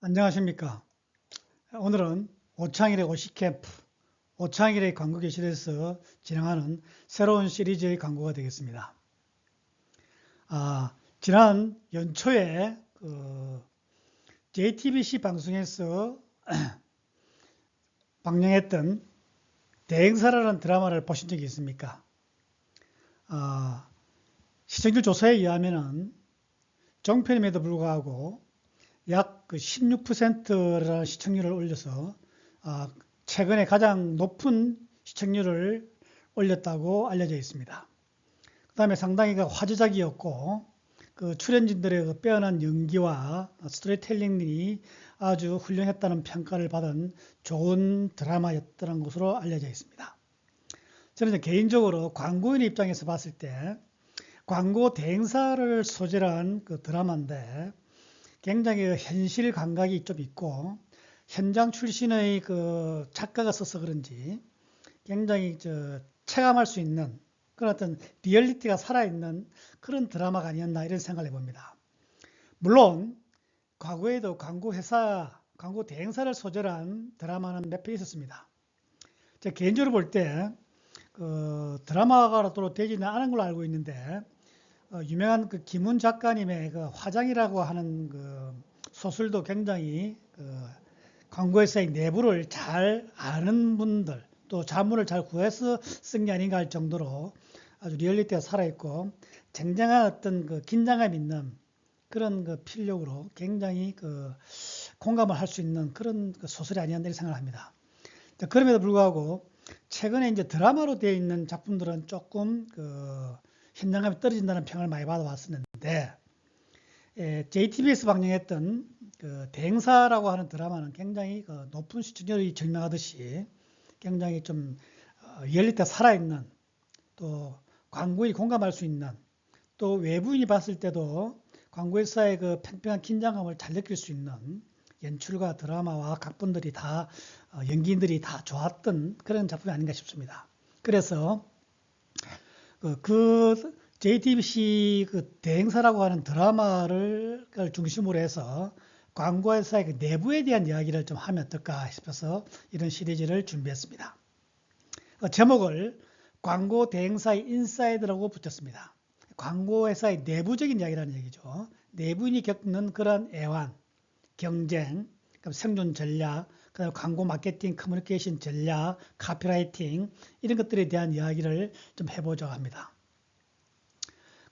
안녕하십니까. 오늘은 오창일의 오시캠프, 오창일의 광고교실에서 진행하는 새로운 시리즈의 광고가 되겠습니다. 지난 연초에 JTBC 방송에서 방영했던 대행사라는 드라마를 보신 적이 있습니까? 시청률 조사에 의하면 종편임에도 불구하고 약 16%라는 시청률을 올려서 최근에 가장 높은 시청률을 올렸다고 알려져 있습니다. 그 다음에 상당히 화제작이었고 출연진들의 빼어난 연기와 스토리텔링이 아주 훌륭했다는 평가를 받은 좋은 드라마였다는 것으로 알려져 있습니다. 저는 개인적으로 광고인의 입장에서 봤을 때 광고 대행사를 소재로 한 드라마인데 굉장히 현실 감각이 좀 있고 현장 출신의 작가가 써서 그런지 굉장히 체감할 수 있는 그런 어떤 리얼리티가 살아있는 그런 드라마가 아니었나 이런 생각을 해봅니다. 물론 과거에도 광고 대행사를 소재로 한 드라마는 몇 편 있었습니다. 제가 개인적으로 볼 때 드라마가 또 되지는 않은 걸로 알고 있는데 유명한 김훈 작가님의 화장이라고 하는 소설도 굉장히 광고회사의 내부를 잘 아는 분들 또 자문을 잘 구해서 쓴 게 아닌가 할 정도로 아주 리얼리티가 살아있고 쟁쟁한 어떤 긴장감 있는 그런 필력으로 굉장히 공감을 할 수 있는 그런 소설이 아니었나 이런 생각을 합니다. 그럼에도 불구하고 최근에 이제 드라마로 되어 있는 작품들은 조금 현장감이 떨어진다는 평을 많이 받아왔었는데 JTBC에서 방영했던 대행사라고 하는 드라마는 굉장히 높은 시청률이 증명하듯이 굉장히 좀 리얼리티가 살아있는 또 광고인이 공감할 수 있는 또 외부인이 봤을 때도 광고회사의 팽팽한 긴장감을 잘 느낄 수 있는 연출과 드라마와 각본들이 다 연기인들이 다 좋았던 그런 작품이 아닌가 싶습니다. 그래서 JTBC 대행사라고 하는 드라마를 중심으로 해서 광고회사의 내부에 대한 이야기를 좀 하면 어떨까 싶어서 이런 시리즈를 준비했습니다. 제목을 광고 대행사의 인사이드라고 붙였습니다. 광고회사의 내부적인 이야기라는 얘기죠. 내부인이 겪는 그런 애환, 경쟁, 생존 전략, 그다음에 광고 마케팅, 커뮤니케이션 전략, 카피라이팅 이런 것들에 대한 이야기를 좀 해보자고 합니다.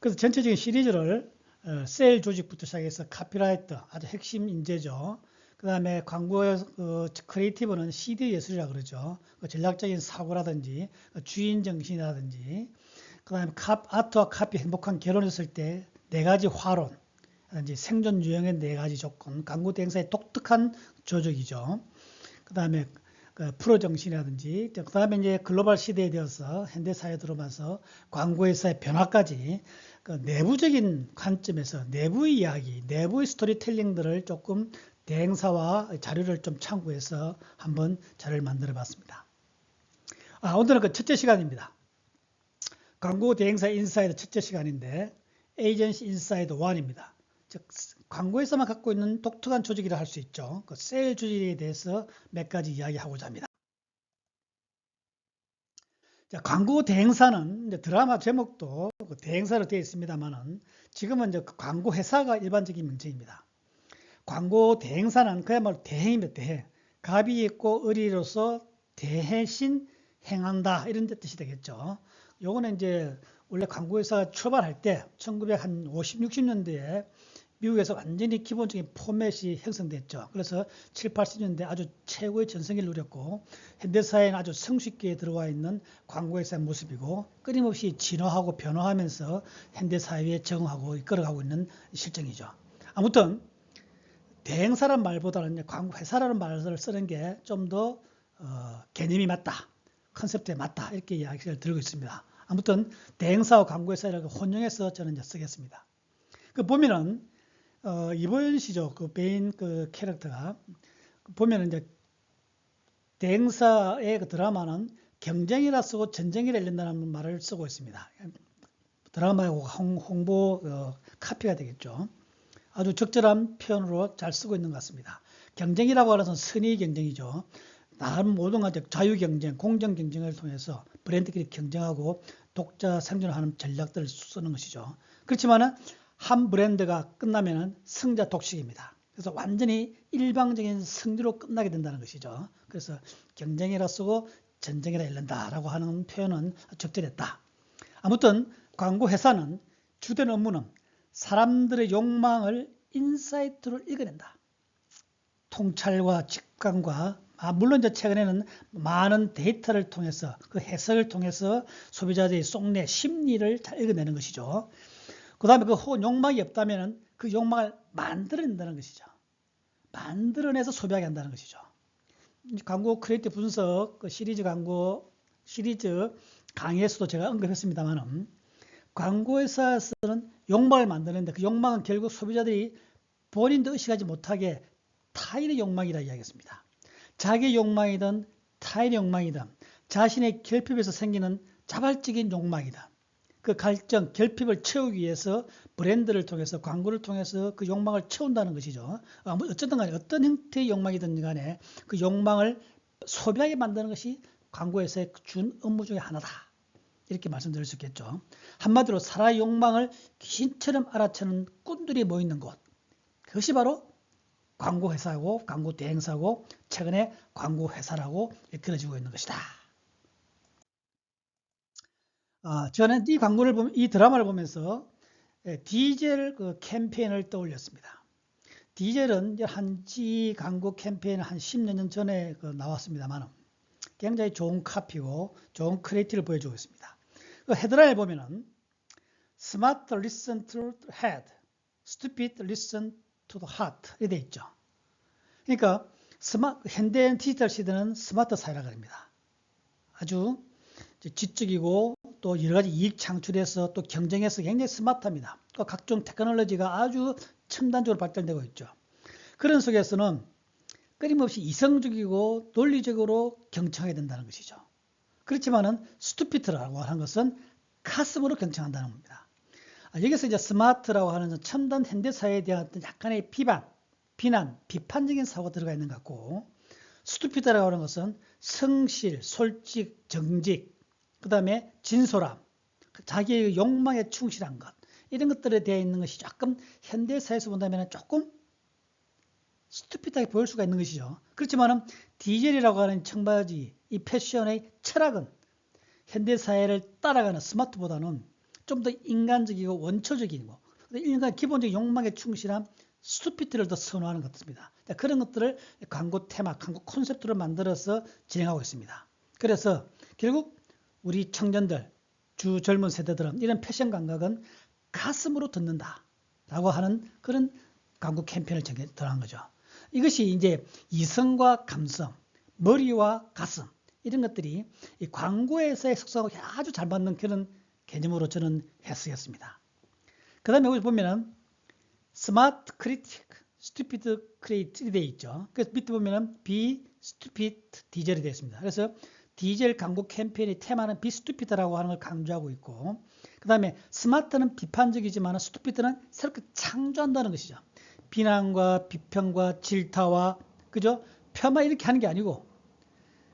그래서 전체적인 시리즈를 세일 조직부터 시작해서 카피라이터 아주 핵심 인재죠. 그 다음에 광고 크리에이티브는 CD 예술이라고 그러죠. 전략적인 사고라든지 주인 정신이라든지 그 다음에 아트와 카피 행복한 결혼했을 때 네 가지 화론 생존 유형의 네 가지 조건 광고 대행사의 독특한 조직이죠. 그 다음에 프로 정신이라든지 그 다음에 이제 글로벌 시대에 되어서 현대사회에 들어오면서 광고회사의 변화까지 내부적인 관점에서 내부의 이야기, 내부의 스토리텔링들을 조금 대행사와 자료를 좀 참고해서 한번 자료를 만들어 봤습니다. 오늘은 첫째 시간입니다. 광고 대행사 인사이드 첫째 시간인데 에이전시 인사이드 1입니다. 즉 광고회사만 갖고 있는 독특한 조직이라 할 수 있죠. 세일 조직에 대해서 몇 가지 이야기하고자 합니다. 자, 광고 대행사는 이제 드라마 제목도 대행사로 되어 있습니다만은 지금은 이제 광고 회사가 일반적인 명칭입니다. 광고 대행사는 그야말로 대행입니다. 대행. 갑이 있고 을이로서 대신 행한다 이런 뜻이 되겠죠. 요거는 이제 원래 광고회사가 출발할 때 1950, 60년대에 미국에서 완전히 기본적인 포맷이 형성됐죠. 그래서 7, 80년대 아주 최고의 전성기를 누렸고 현대사회는 아주 성숙기에 들어와 있는 광고회사의 모습이고 끊임없이 진화하고 변화하면서 현대사회에 적응하고 이끌어가고 있는 실정이죠. 아무튼 대행사란 말보다는 광고회사라는 말을 쓰는 게 좀 더 개념이 맞다. 컨셉트에 맞다. 이렇게 이야기를 드리고 있습니다. 아무튼 대행사와 광고회사라고 혼용해서 저는 이제 쓰겠습니다. 보면은 이보연 씨죠. 메인 캐릭터가 보면은 이제 대행사의 드라마는 경쟁이라 쓰고 전쟁이라 일른다는 말을 쓰고 있습니다. 드라마의 홍보 카피가 되겠죠. 아주 적절한 표현으로 잘 쓰고 있는 것 같습니다. 경쟁이라고 하는 것은 선의 경쟁이죠. 다른 모든 가적 자유 경쟁, 공정 경쟁을 통해서 브랜드끼리 경쟁하고 독자 생존하는 전략들을 쓰는 것이죠. 그렇지만은 한 브랜드가 끝나면은 승자 독식입니다. 그래서 완전히 일방적인 승리로 끝나게 된다는 것이죠. 그래서 경쟁이라 쓰고 전쟁이라 읽는다라고 하는 표현은 적절했다. 아무튼 광고 회사는 주된 업무는 사람들의 욕망을 인사이트로 읽어낸다. 통찰과 직관과 물론 이제 최근에는 많은 데이터를 통해서 그 해석을 통해서 소비자들의 속내 심리를 잘 읽어내는 것이죠. 그 다음에 그 욕망이 없다면 그 욕망을 만들어낸다는 것이죠. 만들어내서 소비하게 한다는 것이죠. 광고 크리에이티브 분석 그 시리즈 강의에서도 제가 언급했습니다만 광고회사에서는 욕망을 만드는데 그 욕망은 결국 소비자들이 본인도 의식하지 못하게 타인의 욕망이라 이야기했습니다. 자기의 욕망이든 타인의 욕망이든 자신의 결핍에서 생기는 자발적인 욕망이든 그 갈증, 결핍을 채우기 위해서 브랜드를 통해서 광고를 통해서 그 욕망을 채운다는 것이죠. 어쨌든 간에 어떤 형태의 욕망이든 간에 그 욕망을 소비하게 만드는 것이 광고회사의 준 업무 중에 하나다. 이렇게 말씀드릴 수 있겠죠. 한마디로 사람의 욕망을 귀신처럼 알아채는 꾼들이 모이는 곳. 그것이 바로 광고회사고 광고 대행사고 최근에 광고회사라고 일컬어지고 있는 것이다. 저는 이 광고를 보면 이 드라마를 보면서 디젤 그 캠페인을 떠올렸습니다. 디젤은 한지 광고 캠페인 한 10년 전에 나왔습니다만 굉장히 좋은 카피고 좋은 크리에이티브를 보여주고 있습니다. 그 헤드라인을 보면은 Smart listen to the head, stupid listen to the heart 이렇게 되어 있죠. 그러니까 현대 디지털 시대는 스마트 사회라고 합니다. 아주 지적이고 또 여러 가지 이익 창출해서 또 경쟁해서 굉장히 스마트합니다. 또 각종 테크놀로지가 아주 첨단적으로 발달되고 있죠. 그런 속에서는 끊임없이 이성적이고 논리적으로 경청해야 된다는 것이죠. 그렇지만은 스투피트라고 하는 것은 가슴으로 경청한다는 겁니다. 여기서 이제 스마트라고 하는 첨단 현대사회에 대한 어떤 약간의 비난, 비판적인 사고가 들어가 있는 것 같고 스투피트라고 하는 것은 성실, 솔직, 정직, 그 다음에 진솔함, 자기의 욕망에 충실한 것 이런 것들에 대해 있는 것이 조금 현대사회에서 본다면 조금 스투피트하게 보일 수가 있는 것이죠. 그렇지만은 디젤이라고 하는 청바지, 이 패션의 철학은 현대사회를 따라가는 스마트보다는 좀 더 인간적이고 원초적인 거, 인간 기본적인 욕망에 충실한 스투피트를 더 선호하는 것 같습니다. 그런 것들을 광고 테마, 광고 콘셉트로 만들어서 진행하고 있습니다. 그래서 결국 우리 청년들, 젊은 세대들은 이런 패션 감각은 가슴으로 듣는다라고 하는 그런 광고 캠페인을 정한 거죠. 이것이 이제 이성과 감성, 머리와 가슴 이런 것들이 이 광고에서의 속성하고 아주 잘 맞는 그런 개념으로 저는 해석했습니다. 그 다음에 여기 보면은 스마트 크리틱, 스투피드 크리에이트 되어 있죠. 그래서 밑에 보면은 비 스투피드 디젤이 되어 있습니다. 그래서 디젤 광고 캠페인의 테마는 비 스투피드라고 하는 걸 강조하고 있고, 그 다음에 스마트는 비판적이지만 스투피드는 새롭게 창조한다는 것이죠. 비난과 비평과 질타와 그죠? 폄하 이렇게 하는 게 아니고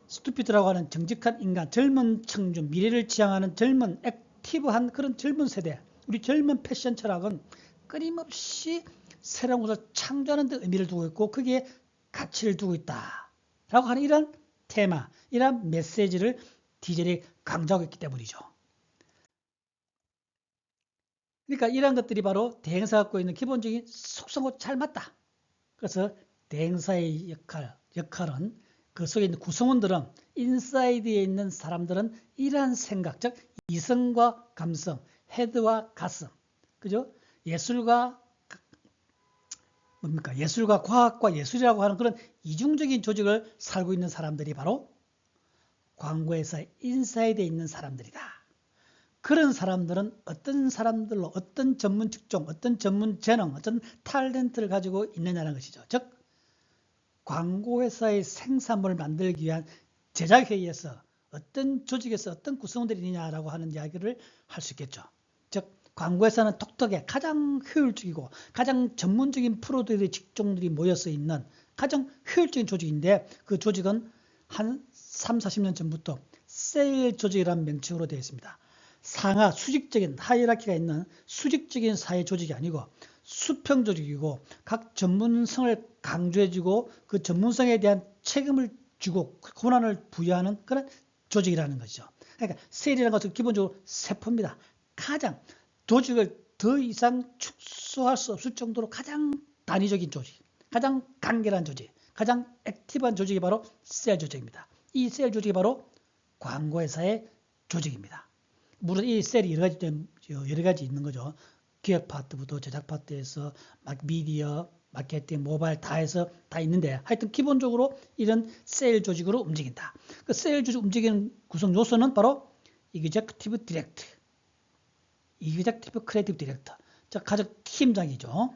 스투피드라고 하는 정직한 인간, 젊은 청중, 미래를 지향하는 젊은 액티브한 그런 젊은 세대, 우리 젊은 패션 철학은 끊임없이 새로운 것을 창조하는 데 의미를 두고 있고 거기에 가치를 두고 있다라고 하는 이런 테마, 이런 메시지를 디젤이 강조하고 있기 때문이죠. 그러니까 이런 것들이 바로 대행사가 갖고 있는 기본적인 속성과 잘 맞다. 그래서 대행사의 역할은 그 속에 있는 구성원들은 인사이드에 있는 사람들은 이러한 생각, 즉 이성과 감성, 헤드와 가슴, 그죠? 예술과 예술과 과학과 예술이라고 하는 그런 이중적인 조직을 살고 있는 사람들이 바로 광고회사의 인사이드에 있는 사람들이다. 그런 사람들은 어떤 사람들로 어떤 전문 직종, 어떤 전문 재능, 어떤 탤런트를 가지고 있느냐는 것이죠. 즉 광고회사의 생산물을 만들기 위한 제작회의에서 어떤 조직에서 어떤 구성원들이 있느냐라고 하는 이야기를 할 수 있겠죠. 즉 광고회사는 톡톡에 가장 효율적이고 가장 전문적인 프로들의 직종들이 모여서 있는 가장 효율적인 조직인데 그 조직은 한 3, 40년 전부터 세일 조직이라는 명칭으로 되어 있습니다. 상하 수직적인 하이라키가 있는 수직적인 사회 조직이 아니고 수평 조직이고 각 전문성을 강조해주고 그 전문성에 대한 책임을 주고 권한을 부여하는 그런 조직이라는 거죠. 그러니까 세일이라는 것은 기본적으로 세포입니다. 가장 조직을 더 이상 축소할 수 없을 정도로 가장 단위적인 조직, 가장 간결한 조직, 가장 액티브한 조직이 바로 세일 조직입니다. 이 세일 조직이 바로 광고회사의 조직입니다. 물론 이 셀이 여러 가지 있는 거죠. 기획 파트부터 제작 파트에서 미디어, 마케팅, 모바일 다 해서 다 있는데 하여튼 기본적으로 이런 세일 조직으로 움직인다. 그 세일 조직 움직이는 구성 요소는 바로 이그제큐티브 디렉터, 이그제큐티브 크리에이티브 디렉터, 가장 팀장이죠.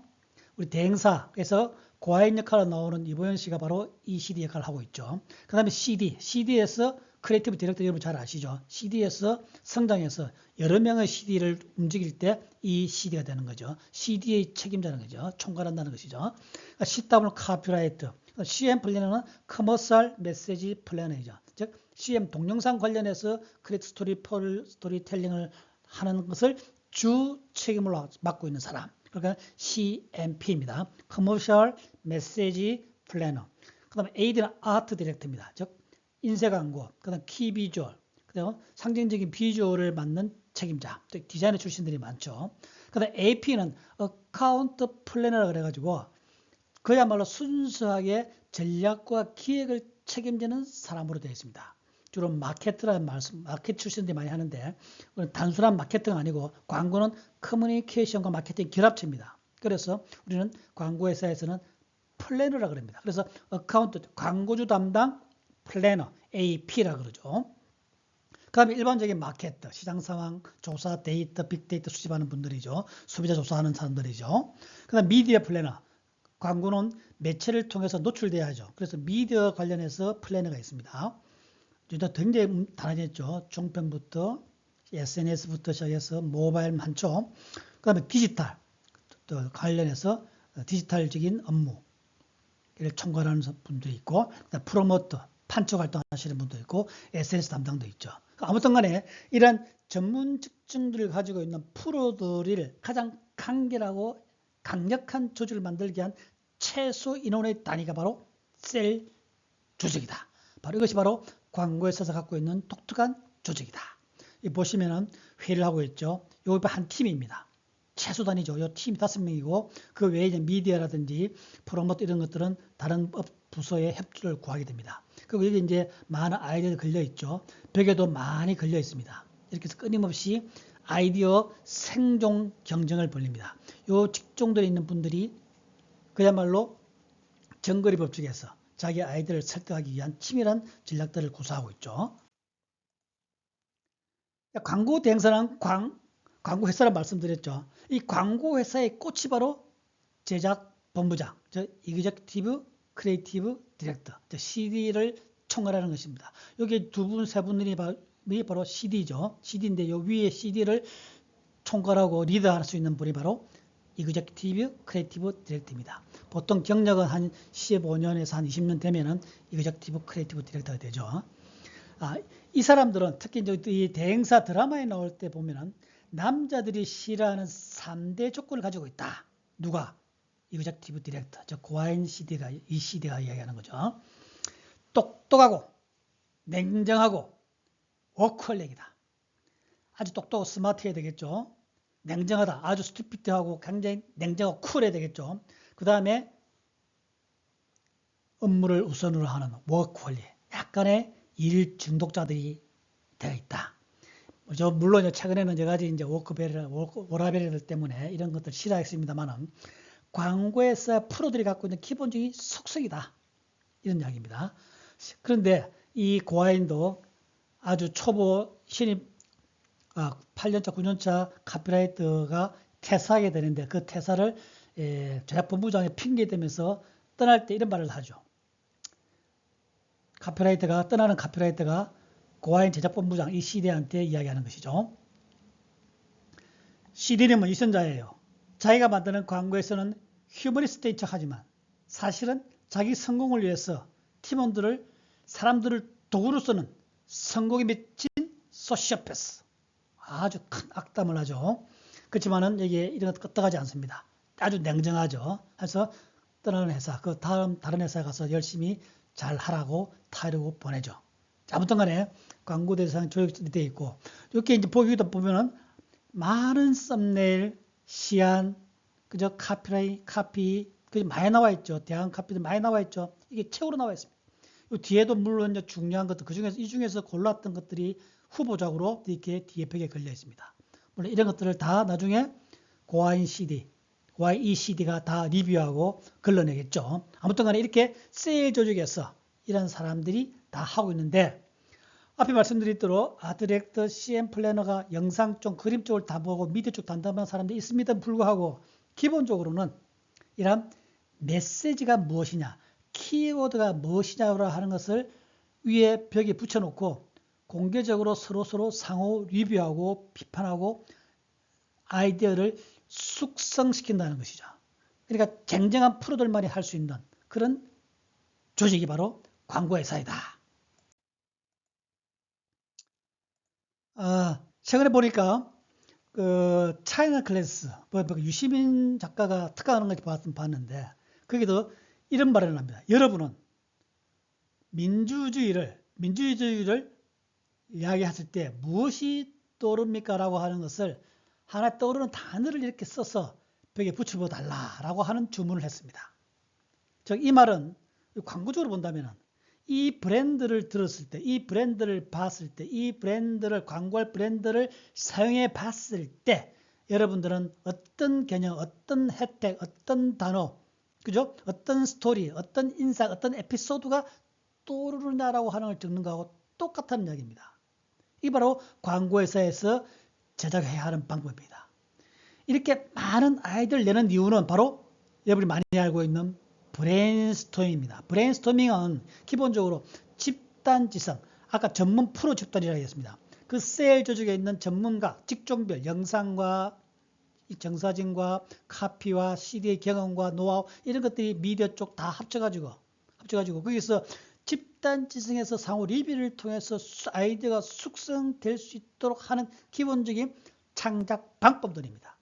우리 대행사에서 고하인 역할로 나오는 이보현 씨가 바로 이 CD 역할을 하고 있죠. 그 다음에 CD에서 크리에이티브 디렉터 여러분 잘 아시죠? CD에서 성장해서 여러 명의 CD를 움직일 때 이 CD가 되는 거죠. CD의 책임자는 거죠. 총괄한다는 것이죠. CW 카피라이터, CM 플래너는 커머셜 메시지 플래너이죠. 즉 CM 동영상 관련해서 크리에이티브 스토리텔링을 하는 것을 주 책임으로 맡고 있는 사람. 그러니까 CMP입니다. 커머셜 메시지 플래너. 그 다음에 AD는 아트 디렉터입니다. 즉 인쇄 광고, 그 다음 키 비주얼, 그 다음 상징적인 비주얼을 맡는 책임자, 디자이너 출신들이 많죠. 그 다음 AP는 어카운트 플래너라 그래가지고 그야말로 순수하게 전략과 기획을 책임지는 사람으로 되어 있습니다. 주로 마케터라는 말씀, 마케트 출신들이 많이 하는데 단순한 마케터가 아니고 광고는 커뮤니케이션과 마케팅 결합체입니다. 그래서 우리는 광고회사에서는 플래너라 그럽니다. 그래서 어카운트, 광고주 담당 플래너, AP라 그러죠. 그 다음에 일반적인 마케터, 시장 상황, 조사, 데이터, 빅데이터 수집하는 분들이죠. 소비자 조사하는 사람들이죠. 그 다음 미디어 플래너, 광고는 매체를 통해서 노출돼야죠. 그래서 미디어 관련해서 플래너가 있습니다. 굉장히 달라졌죠. 종편부터 SNS부터 시작해서 모바일 많죠. 그 다음에 디지털 또 관련해서 디지털적인 업무를 총괄하는 분들이 있고 프로모터, 판촉 활동하시는 분도 있고 SNS 담당도 있죠. 아무튼 간에 이런 전문 특징들을 가지고 있는 프로들을 가장 간결하고 강력한 조직을 만들기 위한 최소 인원의 단위가 바로 셀 조직이다. 바로 이것이 바로 광고회사에서 갖고 있는 독특한 조직이다. 보시면은 회의를 하고 있죠. 이거 한 팀입니다. 최소 단위죠. 이 팀이 5명이고 그 외에 이제 미디어라든지 프로모트 이런 것들은 다른 부서의 협조를 구하게 됩니다. 그리고 여기 이제 많은 아이디어가 걸려 있죠. 벽에도 많이 걸려 있습니다. 이렇게 해서 끊임없이 아이디어 생존 경쟁을 벌립니다. 이 직종들에 있는 분들이 그야말로 정거리 법칙에서 자기 아이들을 설득하기 위한 치밀한 전략들을 구사하고 있죠. 광고 대행사는 광고 회사라 말씀드렸죠. 이 광고 회사의 꽃이 바로 제작 본부장, 즉 이그제큐티브 크리에이티브 디렉터, CD를 총괄하는 것입니다. 여기 두 분, 세 분들이 바로 CD죠. CD인데 요 위에 CD를 총괄하고 리드할 수 있는 분이 바로 이그제큐티브 크리에이티브 디렉터입니다. 보통 경력은 한 15년에서 한 20년 되면은 이그제큐티브 크리에이티브 디렉터가 되죠. 이 사람들은 특히 이제 이 대행사 드라마에 나올 때 보면은 남자들이 싫어하는 3대 조건을 가지고 있다. 누가? 이그제큐티브 디렉터, 저 고하인 CD가 이 CD가 이야기하는 거죠. 똑똑하고 냉정하고 워커홀릭이다. 아주 똑똑하고 스마트해야 되겠죠. 냉정하다. 아주 스튜피드하고 굉장히 냉정하고 쿨해야 되겠죠. 그 다음에 업무를 우선으로 하는 워커홀릭. 약간의 일 중독자들이 되어 있다. 물론 최근에는 여러 가지 이제 워라벨 때문에 이런 것들 싫어했습니다만은 광고회사 프로들이 갖고 있는 기본적인 속성이다. 이런 이야기입니다. 그런데 이 고하인도 아주 초보 신입 8년차, 9년차 카피라이터가 퇴사하게 되는데 그 퇴사를 제작본부장에 핑계대면서 떠날 때 이런 말을 하죠. 떠나는 카피라이터가 고하인 제작본부장 이 CD한테 이야기하는 것이죠. CD님은 유선자예요. 자기가 만드는 광고에서는 휴머니스트인 척하지만 사실은 자기 성공을 위해서 팀원들을 사람들을 도구로 쓰는 성공에 미친 소시오패스. 아주 큰 악담을 하죠. 그렇지만은 여기에 이런 것 끄떡하지 않습니다. 아주 냉정하죠. 그래서 떠나는 회사, 그 다른 회사에 가서 열심히 잘 하라고 타이르고 보내죠. 아무튼 간에 광고 대상 조직이 되어 있고, 이렇게 이제 보기도 보면은 많은 썸네일, 시안, 그저 카피, 그 많이 나와 있죠. 대항 카피도 많이 나와 있죠. 이게 최고로 나와 있습니다. 이 뒤에도 물론 이제 중요한 것들, 이 중에서 골랐던 것들이 후보작으로 이렇게 뒤에 벽에 걸려 있습니다. 물론 이런 것들을 다 나중에 고아인 CD, 고아인 ECD가 다 리뷰하고 걸러내겠죠. 아무튼 간에 이렇게 세일 조직에서 이런 사람들이 다 하고 있는데, 앞에 말씀드렸도록 디렉터, CM 플래너가 영상 쪽, 그림 쪽을 다 보고 미디어 쪽 담당하는 사람들이 있음에도 불구하고 기본적으로는 이런 메시지가 무엇이냐, 키워드가 무엇이냐고 하는 것을 위에 벽에 붙여놓고 공개적으로 서로 상호 리뷰하고 비판하고 아이디어를 숙성시킨다는 것이죠. 그러니까 쟁쟁한 프로들만이 할 수 있는 그런 조직이 바로 광고회사이다. 최근에 보니까 그 차이나 클래스, 유시민 작가가 특강하는 걸 봤는데 거기도 이런 말을 합니다. 여러분은 민주주의를 이야기했을 때 무엇이 떠오릅니까? 라고 하는 것을 하나 떠오르는 단어를 이렇게 써서 벽에 붙여보 달라라고 하는 주문을 했습니다. 즉, 이 말은 광고적으로 본다면 이 브랜드를 들었을 때, 이 브랜드를 봤을 때, 이 브랜드를, 광고할 브랜드를 사용해 봤을 때 여러분들은 어떤 개념, 어떤 혜택, 어떤 단어, 그죠? 어떤 스토리, 어떤 인상, 어떤 에피소드가 떠오르느냐라고 하는 걸 적는 거하고 똑같은 이야기입니다. 이게 바로 광고회사에서 제작해야 하는 방법입니다. 이렇게 많은 아이디어를 내는 이유는 바로 여러분이 많이 알고 있는 브레인스토밍입니다. 브레인스토밍은 기본적으로 집단지성, 아까 전문 프로 집단이라고 했습니다. 그 세일 조직에 있는 전문가, 직종별, 영상과 정사진과 카피와 CD의 경험과 노하우 이런 것들이 미디어 쪽 다 합쳐가지고 거기서 집단지성에서 상호 리뷰를 통해서 아이디어가 숙성될 수 있도록 하는 기본적인 창작 방법들입니다.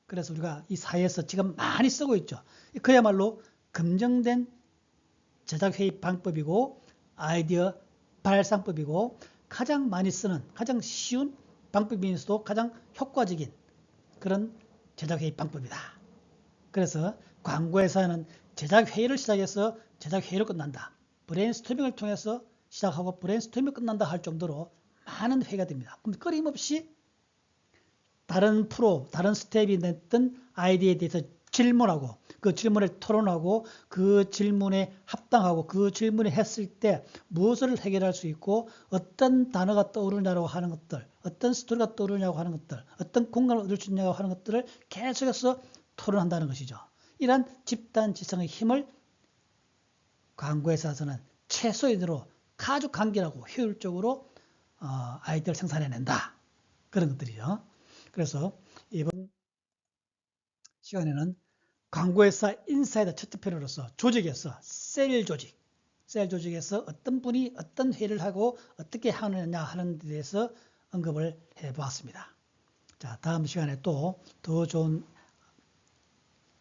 그래서 우리가 이 사회에서 지금 많이 쓰고 있죠. 그야말로 검증된 제작회의 방법이고 아이디어 발상법이고 가장 많이 쓰는 가장 쉬운 방법이면서도 가장 효과적인 그런 제작회의 방법이다. 그래서 광고회사는 제작회의를 시작해서 제작회의로 끝난다. 브레인스토밍을 통해서 시작하고 브레인스토밍이 끝난다 할 정도로 많은 회의가 됩니다. 그럼 끊임없이 다른 프로, 다른 스텝이 냈던 아이디어에 대해서 질문하고 그 질문을 토론하고 그 질문에 합당하고 그 질문을 했을 때 무엇을 해결할 수 있고 어떤 단어가 떠오르냐고 하는 것들, 어떤 스토리가 떠오르냐고 하는 것들, 어떤 공간을 얻을 수 있냐고 하는 것들을 계속해서 토론한다는 것이죠. 이러한 집단지성의 힘을 광고회사에서는 최소한으로 아주 간결하고 효율적으로 아이디어를 생산해낸다. 그런 것들이죠. 그래서 이번 시간에는 광고회사 인사이더 첫째 편으로서 조직에서 세일 조직에서 어떤 분이 어떤 회의를 하고 어떻게 하느냐 하는 데 대해서 언급을 해보았습니다. 자, 다음 시간에 또 더 좋은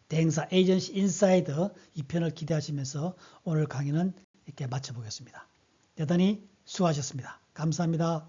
대행사 에이전시 인사이더 2편을 기대하시면서 오늘 강의는 이렇게 마쳐보겠습니다. 대단히 수고하셨습니다. 감사합니다.